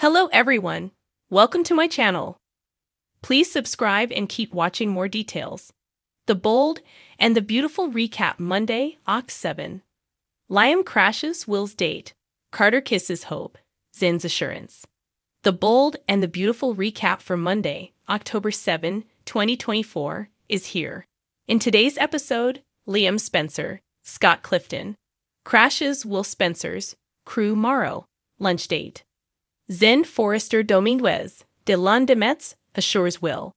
Hello everyone, welcome to my channel. Please subscribe and keep watching more details. The bold and the beautiful recap Monday, Oct 7. Liam crashes Will's date. Carter kisses Hope. Zin's assurance. The bold and the beautiful recap for Monday, October 7, 2024 is here. In today's episode, Liam Spencer, Scott Clifton, crashes Will Spencer's crew Morrow lunch date. Zen Forrester Dominguez de Londemetz assures Will.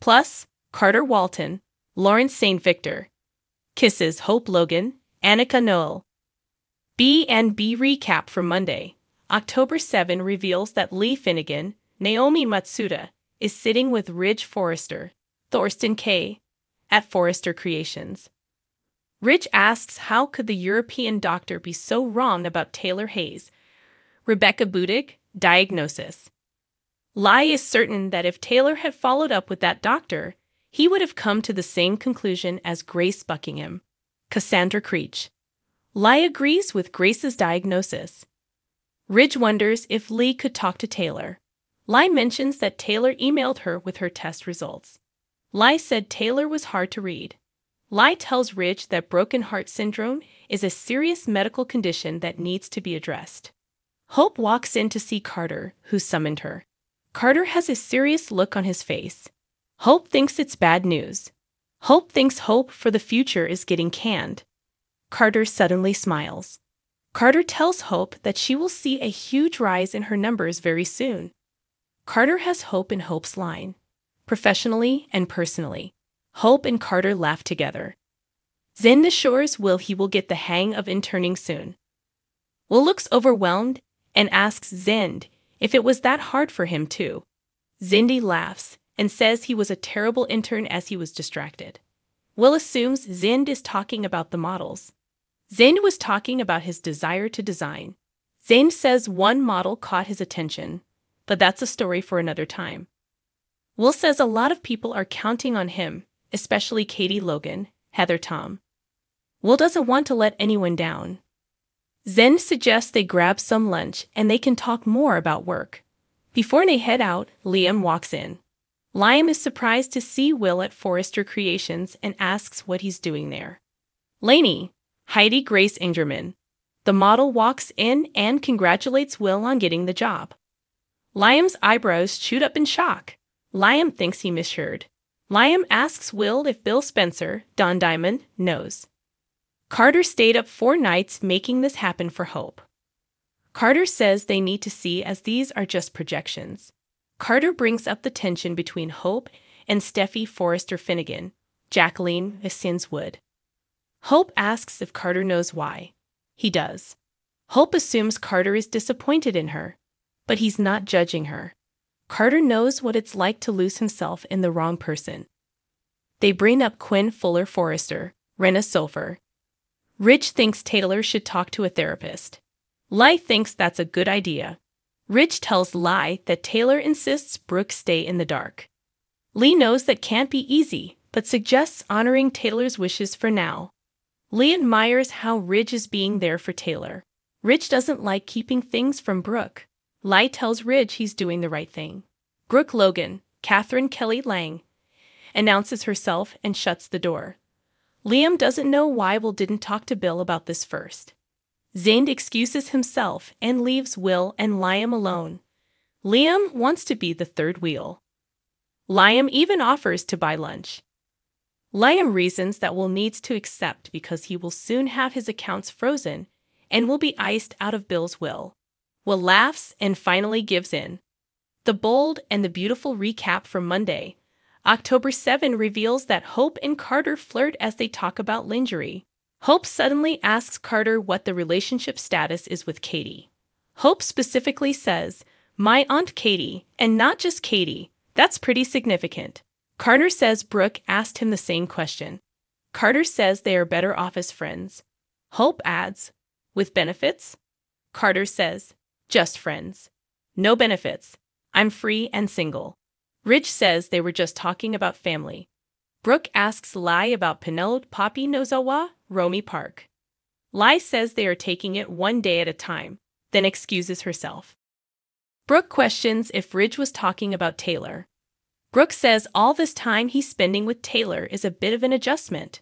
Plus, Carter Walton, Lawrence St. Victor, kisses Hope Logan, Annika Noel. B&B recap for Monday, October 7 reveals that Lee Finnegan, Naomi Matsuda, is sitting with Ridge Forrester, Thorsten K., at Forrester Creations. Ridge asks how could the European doctor be so wrong about Taylor Hayes. Rebecca Budig, diagnosis. Lai is certain that if Taylor had followed up with that doctor, he would have come to the same conclusion as Grace Buckingham. Cassandra Creech. Lai agrees with Grace's diagnosis. Ridge wonders if Lee could talk to Taylor. Lai mentions that Taylor emailed her with her test results. Lai said Taylor was hard to read. Lai tells Ridge that broken heart syndrome is a serious medical condition that needs to be addressed. Hope walks in to see Carter, who summoned her. Carter has a serious look on his face. Hope thinks it's bad news. Hope thinks hope for the future is getting canned. Carter suddenly smiles. Carter tells Hope that she will see a huge rise in her numbers very soon. Carter has hope in Hope's line. Professionally and personally, Hope and Carter laugh together. Zen assures Will he will get the hang of interning soon. Will looks overwhelmed and asks Zind if it was that hard for him too. Zindy laughs and says he was a terrible intern as he was distracted. Will assumes Zind is talking about the models. Zind was talking about his desire to design. Zind says one model caught his attention, but that's a story for another time. Will says a lot of people are counting on him, especially Katie Logan, Heather Tom. Will doesn't want to let anyone down. Zen suggests they grab some lunch and they can talk more about work. Before they head out, Liam walks in. Liam is surprised to see Will at Forrester Creations and asks what he's doing there. Lainey, Heidi Grace Ingerman, the model, walks in and congratulates Will on getting the job. Liam's eyebrows shoot up in shock. Liam thinks he misheard. Liam asks Will if Bill Spencer, Don Diamond, knows. Carter stayed up 4 nights making this happen for Hope. Carter says they need to see as these are just projections. Carter brings up the tension between Hope and Steffi Forrester Finnegan, Jacqueline Essens Wood. Hope asks if Carter knows why. He does. Hope assumes Carter is disappointed in her, but he's not judging her. Carter knows what it's like to lose himself in the wrong person. They bring up Quinn Fuller Forrester, Rena Sulfur. Ridge thinks Taylor should talk to a therapist. Lai thinks that's a good idea. Ridge tells Lai that Taylor insists Brooke stay in the dark. Lee knows that can't be easy, but suggests honoring Taylor's wishes for now. Lee admires how Ridge is being there for Taylor. Ridge doesn't like keeping things from Brooke. Lai tells Ridge he's doing the right thing. Brooke Logan, Catherine Kelly Lang, announces herself and shuts the door. Liam doesn't know why Will didn't talk to Bill about this first. Zayn excuses himself and leaves Will and Liam alone. Liam wants to be the third wheel. Liam even offers to buy lunch. Liam reasons that Will needs to accept because he will soon have his accounts frozen and will be iced out of Bill's will. Will laughs and finally gives in. The bold and the beautiful recap from Monday, October 7 reveals that Hope and Carter flirt as they talk about lingerie. Hope suddenly asks Carter what the relationship status is with Katie. Hope specifically says, "My Aunt Katie," and not just Katie. That's pretty significant. Carter says Brooke asked him the same question. Carter says they are better off as friends. Hope adds, "With benefits?" Carter says, "Just friends. No benefits. I'm free and single." Ridge says they were just talking about family. Brooke asks Lai about Penelope Poppy Nozawa, Romy Park. Lai says they are taking it one day at a time, then excuses herself. Brooke questions if Ridge was talking about Taylor. Brooke says all this time he's spending with Taylor is a bit of an adjustment.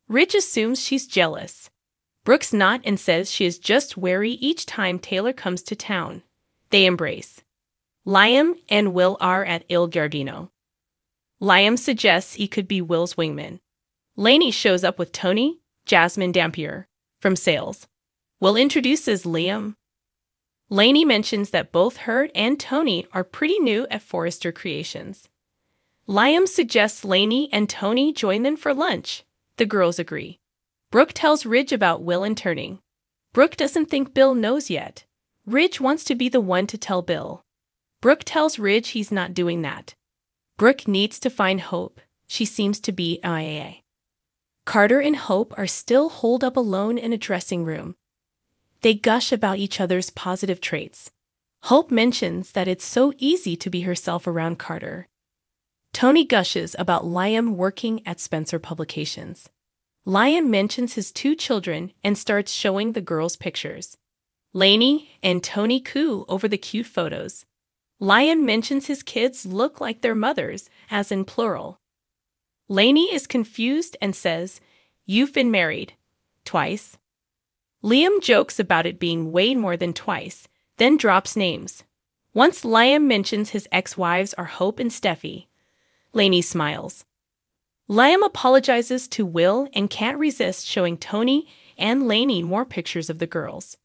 Ridge assumes she's jealous. Brooke's not and says she is just wary each time Taylor comes to town. They embrace. Liam and Will are at Il Giardino. Liam suggests he could be Will's wingman. Lainey shows up with Tony, Jasmine Dampier, from sales. Will introduces Liam. Lainey mentions that both her and Tony are pretty new at Forrester Creations. Liam suggests Lainey and Tony join them for lunch. The girls agree. Brooke tells Ridge about Will interning. Brooke doesn't think Bill knows yet. Ridge wants to be the one to tell Bill. Brooke tells Ridge he's not doing that. Brooke needs to find Hope. She seems to be MIA. Carter and Hope are still holed up alone in a dressing room. They gush about each other's positive traits. Hope mentions that it's so easy to be herself around Carter. Tony gushes about Liam working at Spencer Publications. Liam mentions his 2 children and starts showing the girls pictures. Lainey and Tony coo over the cute photos. Liam mentions his kids look like their mothers, as in plural. Lainey is confused and says, "You've been married. Twice?" Liam jokes about it being way more than twice, then drops names. Once Liam mentions his ex-wives are Hope and Steffi. Lainey smiles. Liam apologizes to Will and can't resist showing Tony and Lainey more pictures of the girls.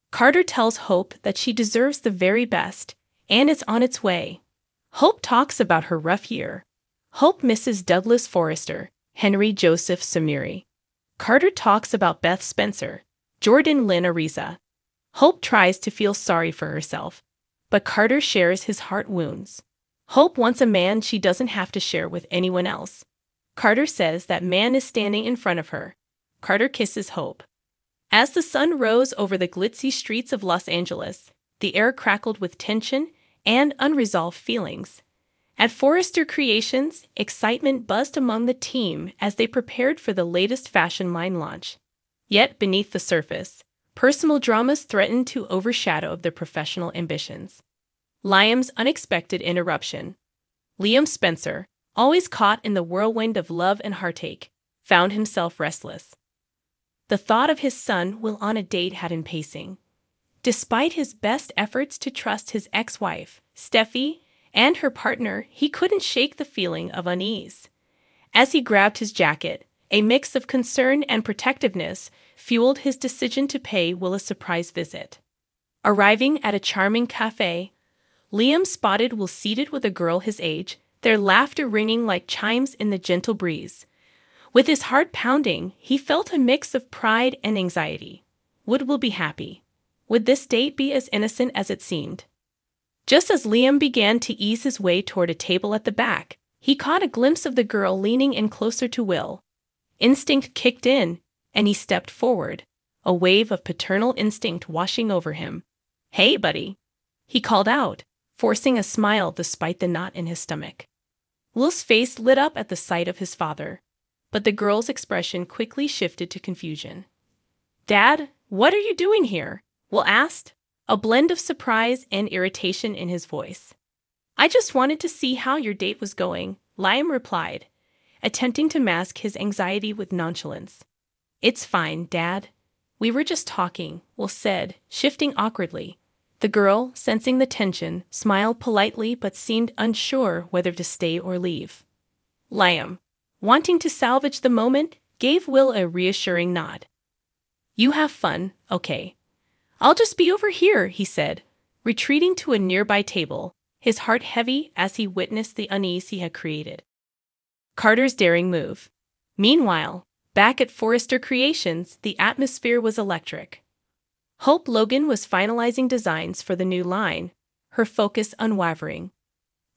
Carter tells Hope that she deserves the very best, and it's on its way. Hope talks about her rough year. Hope misses Douglas Forrester, Henry Joseph Samiri. Carter talks about Beth Spencer, Jordan Lynn Ariza. Hope tries to feel sorry for herself, but Carter shares his heart wounds. Hope wants a man she doesn't have to share with anyone else. Carter says that man is standing in front of her. Carter kisses Hope. As the sun rose over the glitzy streets of Los Angeles, the air crackled with tension and unresolved feelings. At Forrester Creations, excitement buzzed among the team as they prepared for the latest fashion line launch. Yet beneath the surface, personal dramas threatened to overshadow their professional ambitions. Liam's unexpected interruption. Liam Spencer, always caught in the whirlwind of love and heartache, found himself restless. The thought of his son Will on a date had him pacing. Despite his best efforts to trust his ex-wife, Steffi, and her partner, he couldn't shake the feeling of unease. As he grabbed his jacket, a mix of concern and protectiveness fueled his decision to pay Will a surprise visit. Arriving at a charming cafe, Liam spotted Will seated with a girl his age, their laughter ringing like chimes in the gentle breeze. With his heart pounding, he felt a mix of pride and anxiety. Would Will be happy? Would this date be as innocent as it seemed? Just as Liam began to ease his way toward a table at the back, he caught a glimpse of the girl leaning in closer to Will. Instinct kicked in, and he stepped forward, a wave of paternal instinct washing over him. "Hey, buddy," he called out, forcing a smile despite the knot in his stomach. Will's face lit up at the sight of his father, but the girl's expression quickly shifted to confusion. "Dad, what are you doing here?" Will asked, a blend of surprise and irritation in his voice. "I just wanted to see how your date was going," Liam replied, attempting to mask his anxiety with nonchalance. "It's fine, Dad. We were just talking," Will said, shifting awkwardly. The girl, sensing the tension, smiled politely but seemed unsure whether to stay or leave. Liam, wanting to salvage the moment, gave Will a reassuring nod. "You have fun, okay? I'll just be over here," he said, retreating to a nearby table, his heart heavy as he witnessed the unease he had created. Carter's daring move. Meanwhile, back at Forrester Creations, the atmosphere was electric. Hope Logan was finalizing designs for the new line, her focus unwavering.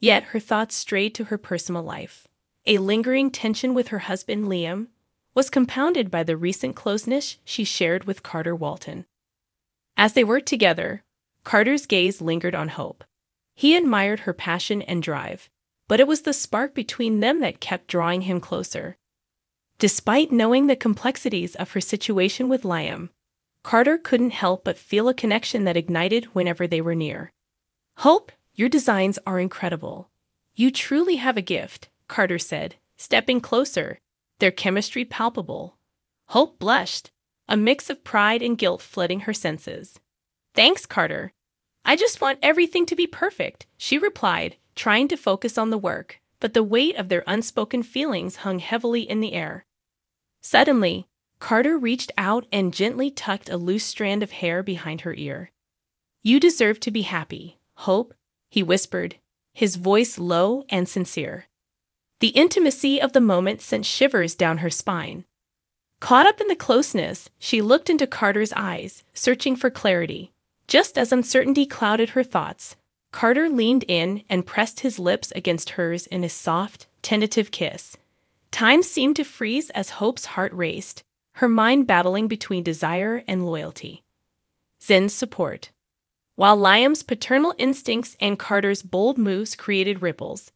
Yet her thoughts strayed to her personal life. A lingering tension with her husband Liam was compounded by the recent closeness she shared with Carter Walton. As they worked together, Carter's gaze lingered on Hope. He admired her passion and drive, but it was the spark between them that kept drawing him closer. Despite knowing the complexities of her situation with Liam, Carter couldn't help but feel a connection that ignited whenever they were near. Hope, your designs are incredible. You truly have a gift, Carter said, stepping closer, their chemistry palpable. Hope blushed, a mix of pride and guilt flooding her senses. Thanks, Carter. I just want everything to be perfect, she replied, trying to focus on the work, but the weight of their unspoken feelings hung heavily in the air. Suddenly, Carter reached out and gently tucked a loose strand of hair behind her ear. You deserve to be happy, Hope, he whispered, his voice low and sincere. The intimacy of the moment sent shivers down her spine. Caught up in the closeness, she looked into Carter's eyes, searching for clarity. Just as uncertainty clouded her thoughts, Carter leaned in and pressed his lips against hers in a soft, tentative kiss. Time seemed to freeze as Hope's heart raced, her mind battling between desire and loyalty. Zen's support. While Liam's paternal instincts and Carter's bold moves created ripples,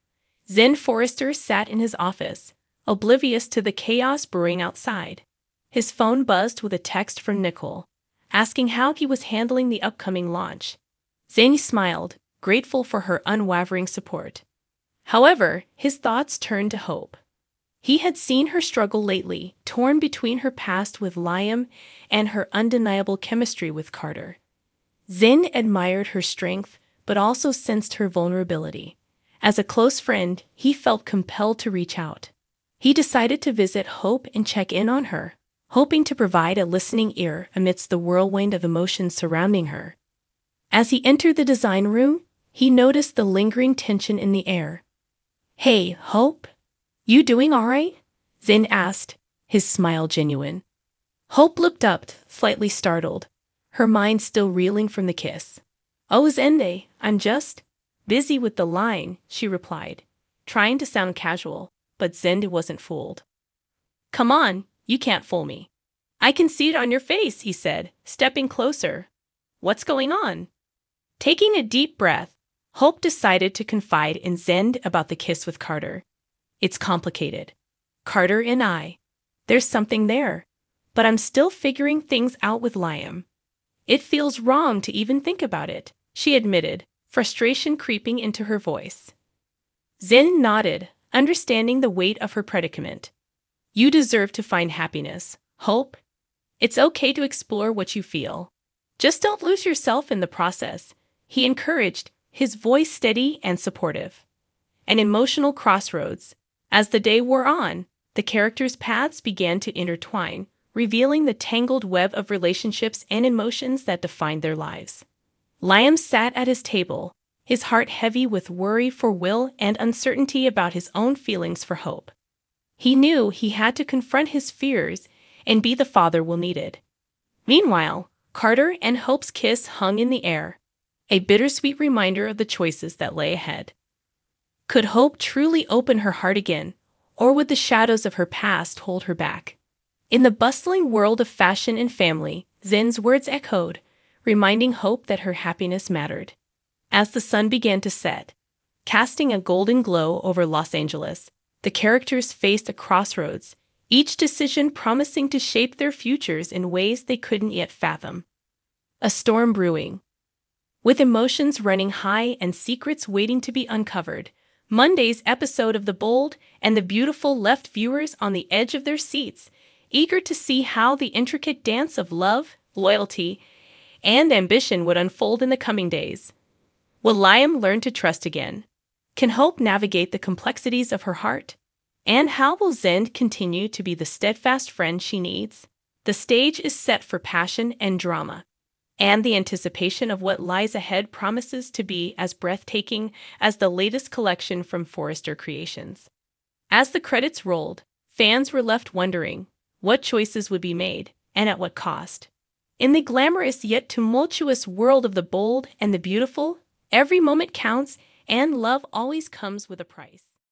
Zen Forrester sat in his office, oblivious to the chaos brewing outside. His phone buzzed with a text from Nicole, asking how he was handling the upcoming launch. Zen smiled, grateful for her unwavering support. However, his thoughts turned to Hope. He had seen her struggle lately, torn between her past with Liam and her undeniable chemistry with Carter. Zen admired her strength, but also sensed her vulnerability. As a close friend, he felt compelled to reach out. He decided to visit Hope and check in on her, hoping to provide a listening ear amidst the whirlwind of emotions surrounding her. As he entered the design room, he noticed the lingering tension in the air. "Hey, Hope? You doing all right?" Zen asked, his smile genuine. Hope looked up, slightly startled, her mind still reeling from the kiss. "Oh, Zende, I'm just busy with the line," she replied, trying to sound casual, but Zende wasn't fooled. "Come on, you can't fool me. I can see it on your face," he said, stepping closer. "What's going on?" Taking a deep breath, Hope decided to confide in Zend about the kiss with Carter. "It's complicated. Carter and I. There's something there, but I'm still figuring things out with Liam. It feels wrong to even think about it," she admitted, frustration creeping into her voice. Zen nodded, understanding the weight of her predicament. "You deserve to find happiness, Hope. It's okay to explore what you feel. Just don't lose yourself in the process," he encouraged, his voice steady and supportive. An emotional crossroads. As the day wore on, the characters' paths began to intertwine, revealing the tangled web of relationships and emotions that defined their lives. Liam sat at his table, his heart heavy with worry for Will and uncertainty about his own feelings for Hope. He knew he had to confront his fears and be the father Will needed. Meanwhile, Carter and Hope's kiss hung in the air, a bittersweet reminder of the choices that lay ahead. Could Hope truly open her heart again, or would the shadows of her past hold her back? In the bustling world of fashion and family, Zen's words echoed, reminding Hope that her happiness mattered. As the sun began to set, casting a golden glow over Los Angeles, the characters faced a crossroads, each decision promising to shape their futures in ways they couldn't yet fathom. A storm brewing. With emotions running high and secrets waiting to be uncovered, Monday's episode of The Bold and the Beautiful left viewers on the edge of their seats, eager to see how the intricate dance of love, loyalty, and ambition would unfold in the coming days. Will Liam learn to trust again? Can Hope navigate the complexities of her heart? And how will Zend continue to be the steadfast friend she needs? The stage is set for passion and drama, and the anticipation of what lies ahead promises to be as breathtaking as the latest collection from Forrester Creations. As the credits rolled, fans were left wondering what choices would be made, and at what cost. In the glamorous yet tumultuous world of The Bold and the Beautiful, every moment counts, and love always comes with a price.